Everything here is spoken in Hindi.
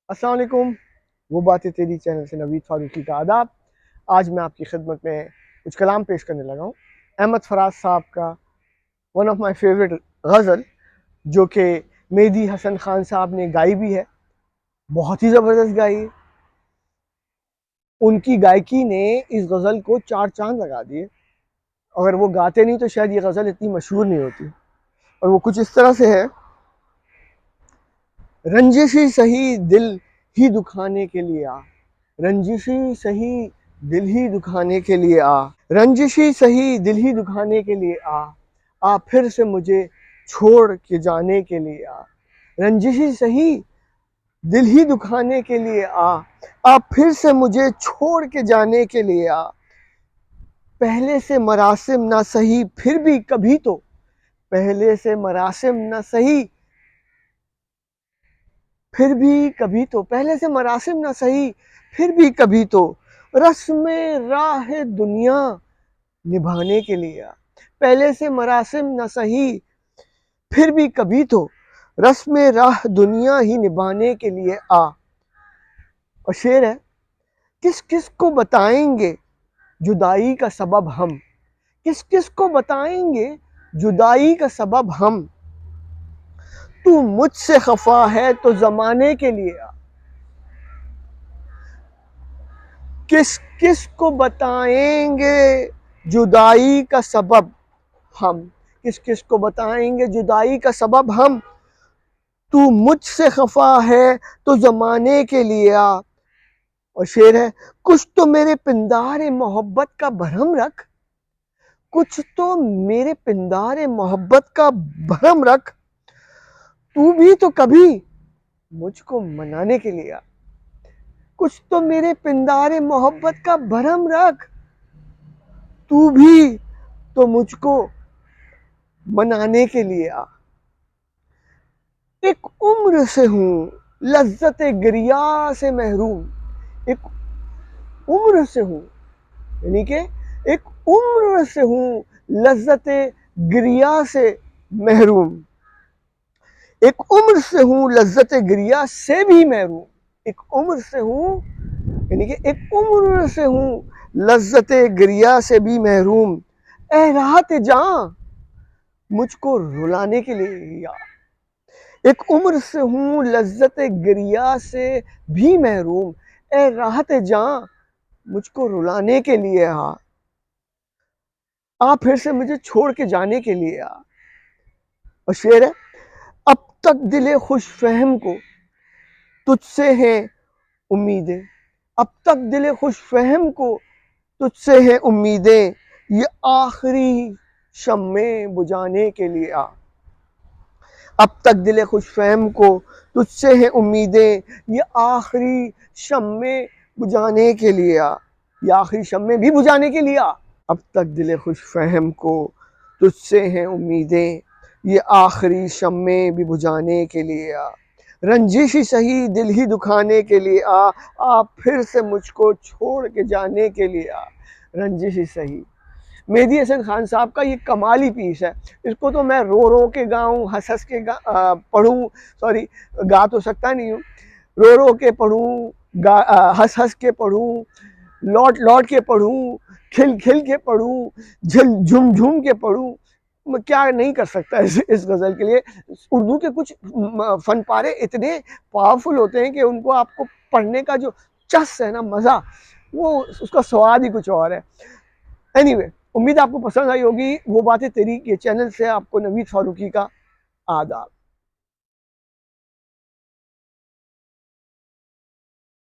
अस्सलाम वालेकुम। वो बातें तेरी चैनल से नवीद फारूकी का आदाब। आज मैं आपकी खिदमत में कुछ कलाम पेश करने लगा हूँ अहमद फराज साहब का वन ऑफ माय फेवरेट गज़ल, जो कि मेहदी हसन खान साहब ने गाई भी है, बहुत ही ज़बरदस्त गाई है। उनकी गायकी ने इस गज़ल को चार चांद लगा दिए। अगर वो गाते नहीं तो शायद ये गज़ल इतनी मशहूर नहीं होती। और वो कुछ इस तरह से है: रंजिशी सही दिल ही दुखाने के लिए आ, रंजिशी सही दिल ही दुखाने के लिए आ, रंजिशी सही दिल ही दुखाने के लिए आ फिर से मुझे छोड़ के जाने के लिए आ, रंजिशी सही दिल ही दुखाने के लिए आ फिर से मुझे छोड़ के जाने के लिए आ, पहले से मरासिम ना सही फिर भी कभी तो, पहले से मरासिम ना सही फिर भी कभी तो, पहले से मरासिम ना सही फिर भी कभी तो, रस्म राह दुनिया निभाने के लिए आ, पहले से मरासिम ना सही फिर भी कभी तो, रस्म राह दुनिया ही निभाने के लिए आ। और शेर है: किस किस को बताएंगे जुदाई का सबब हम, किस किस को बताएंगे जुदाई का सबब हम, तू मुझसे खफा है तो जमाने के लिए आ, किस किस को बताएंगे जुदाई का सबब हम, किस किस को बताएंगे जुदाई का सबब हम, तू मुझसे खफा है तो जमाने के लिए आ। और शेर है: कुछ तो मेरे पिंदारे मोहब्बत का भरम रख, कुछ तो मेरे पिंदारे मोहब्बत का भरम रख, तू भी तो कभी मुझको मनाने के लिए आ, कुछ तो मेरे पिंदारे मोहब्बत का भरम रख, तू भी तो मुझको मनाने के लिए आ। एक उम्र से हूँ लज्जत गिरिया से महरूम, एक उम्र से हूँ, यानी कि एक उम्र से हूँ लज्जत गिरिया से महरूम, एक उम्र से हूँ लज्जत गिरिया से भी महरूम, एक उम्र से हूँ यानी कि एक उम्र से हूँ लज्जत गिरिया से भी महरूम, ए राहत जां मुझको रुलाने के लिए आ, एक उम्र से हूँ लज्जत गिरिया से भी महरूम, ए राहत जां मुझको रुलाने के लिए आ फिर से मुझे छोड़ के जाने के लिए आ। और शेर है: अब तक दिले खुश फहम को तुझसे हैं उम्मीदें, अब तक दिले खुश फहम को तुझसे हैं उम्मीदें, ये आखिरी शम्मे बुझाने के लिए आ, अब तक दिले खुश फहम को तुझसे हैं उम्मीदें, ये आखिरी शम्मे बुझाने के लिए आ, ये आखिरी शम्मे भी बुझाने के लिए आ, अब तक दिले खुश फहम को तुझसे हैं उम्मीदें, ये आखिरी शम्मे भी बुझाने के लिए आ, रंजिश ही सही दिल ही दुखाने के लिए आ फिर से मुझको छोड़ के जाने के लिए आ, रंजिश ही सही। मेहदी हसन खान साहब का ये कमाली पीस है। इसको तो मैं रो रो के गाऊँ, हंस हंस के पढ़ूँ, सॉरी गा तो सकता नहीं हूँ, रो रो के पढ़ूँ, हंस हंस के पढ़ूँ, लौट लौट के पढ़ूँ, खिल खिल के पढ़ूँ, झूम झूम के पढ़ूँ, मैं क्या नहीं कर सकता इस गज़ल के लिए। उर्दू के कुछ फन पारे इतने पावरफुल होते हैं कि उनको आपको पढ़ने का जो चस्प है ना, मज़ा, वो उसका स्वाद ही कुछ और है। एनीवे, उम्मीद आपको पसंद आई होगी। वो बातें तेरी के चैनल से आपको नवीद फारूकी का आदाब।